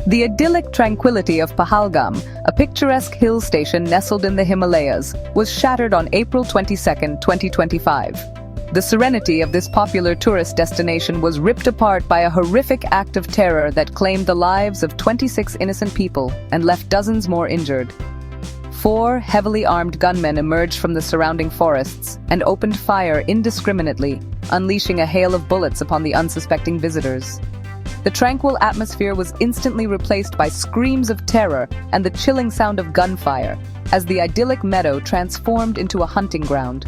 The idyllic tranquility of Pahalgam, a picturesque hill station nestled in the Himalayas, was shattered on April 22, 2025. The serenity of this popular tourist destination was ripped apart by a horrific act of terror that claimed the lives of 26 innocent people and left dozens more injured. 4 heavily armed gunmen emerged from the surrounding forests and opened fire indiscriminately, unleashing a hail of bullets upon the unsuspecting visitors. The tranquil atmosphere was instantly replaced by screams of terror and the chilling sound of gunfire, as the idyllic meadow transformed into a hunting ground.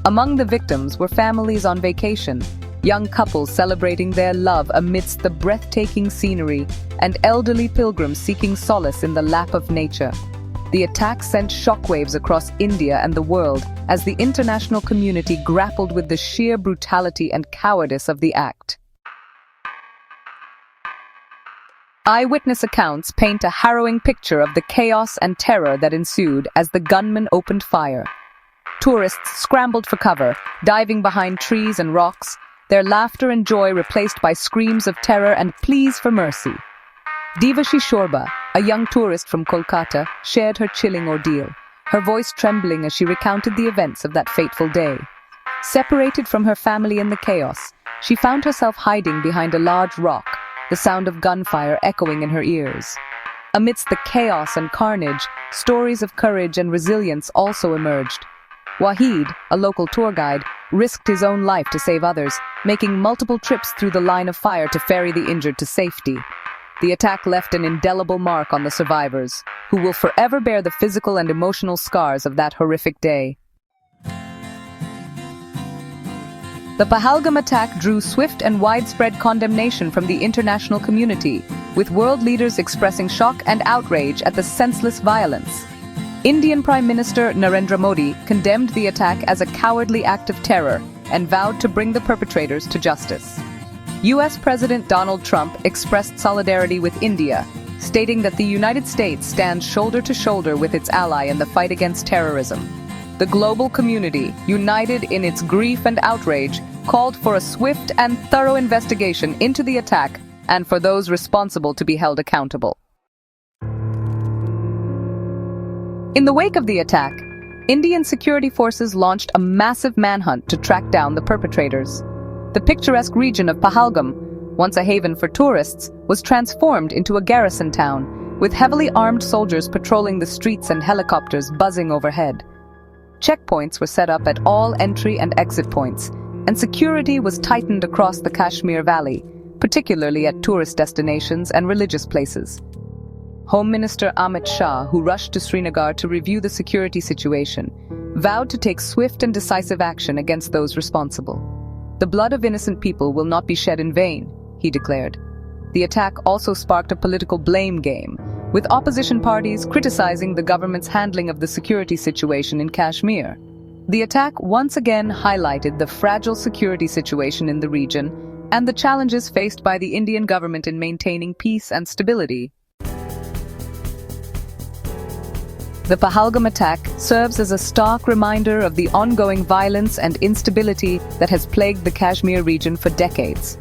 Among the victims were families on vacation, young couples celebrating their love amidst the breathtaking scenery, and elderly pilgrims seeking solace in the lap of nature. The attack sent shockwaves across India and the world as the international community grappled with the sheer brutality and cowardice of the act. Eyewitness accounts paint a harrowing picture of the chaos and terror that ensued as the gunmen opened fire. Tourists scrambled for cover, diving behind trees and rocks, their laughter and joy replaced by screams of terror and pleas for mercy. Devashi Shorba, a young tourist from Kolkata, shared her chilling ordeal, her voice trembling as she recounted the events of that fateful day. Separated from her family in the chaos, she found herself hiding behind a large rock, the sound of gunfire echoing in her ears. Amidst the chaos and carnage, stories of courage and resilience also emerged. Wahid, a local tour guide, risked his own life to save others, making multiple trips through the line of fire to ferry the injured to safety. The attack left an indelible mark on the survivors, who will forever bear the physical and emotional scars of that horrific day. The Pahalgam attack drew swift and widespread condemnation from the international community, with world leaders expressing shock and outrage at the senseless violence. Indian Prime Minister Narendra Modi condemned the attack as a cowardly act of terror and vowed to bring the perpetrators to justice. US President Donald Trump expressed solidarity with India, stating that the United States stands shoulder to shoulder with its ally in the fight against terrorism. The global community, united in its grief and outrage, called for a swift and thorough investigation into the attack and for those responsible to be held accountable. In the wake of the attack, Indian security forces launched a massive manhunt to track down the perpetrators. The picturesque region of Pahalgam, once a haven for tourists, was transformed into a garrison town, with heavily armed soldiers patrolling the streets and helicopters buzzing overhead. Checkpoints were set up at all entry and exit points, and security was tightened across the Kashmir Valley, particularly at tourist destinations and religious places. Home Minister Amit Shah, who rushed to Srinagar to review the security situation, vowed to take swift and decisive action against those responsible. The blood of innocent people will not be shed in vain, he declared. The attack also sparked a political blame game, with opposition parties criticizing the government's handling of the security situation in Kashmir. The attack once again highlighted the fragile security situation in the region and the challenges faced by the Indian government in maintaining peace and stability. The Pahalgam attack serves as a stark reminder of the ongoing violence and instability that has plagued the Kashmir region for decades.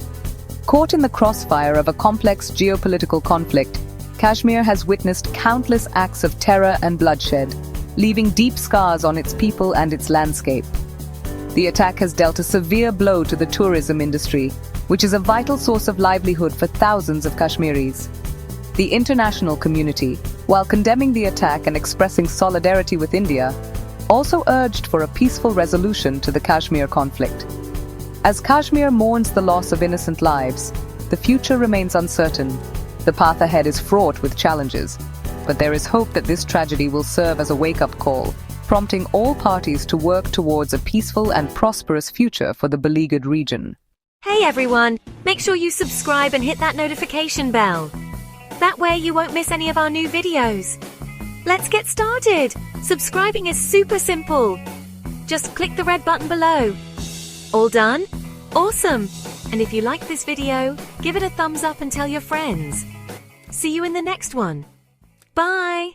Caught in the crossfire of a complex geopolitical conflict, Kashmir has witnessed countless acts of terror and bloodshed, leaving deep scars on its people and its landscape. The attack has dealt a severe blow to the tourism industry, which is a vital source of livelihood for thousands of Kashmiris. The international community, while condemning the attack and expressing solidarity with India, also urged for a peaceful resolution to the Kashmir conflict. As Kashmir mourns the loss of innocent lives, the future remains uncertain. The path ahead is fraught with challenges, but there is hope that this tragedy will serve as a wake-up call, prompting all parties to work towards a peaceful and prosperous future for the beleaguered region. Hey everyone, make sure you subscribe and hit that notification bell. That way you won't miss any of our new videos. Let's get started! Subscribing is super simple. Just click the red button below. All done? Awesome! And if you like this video, give it a thumbs up and tell your friends. See you in the next one. Bye!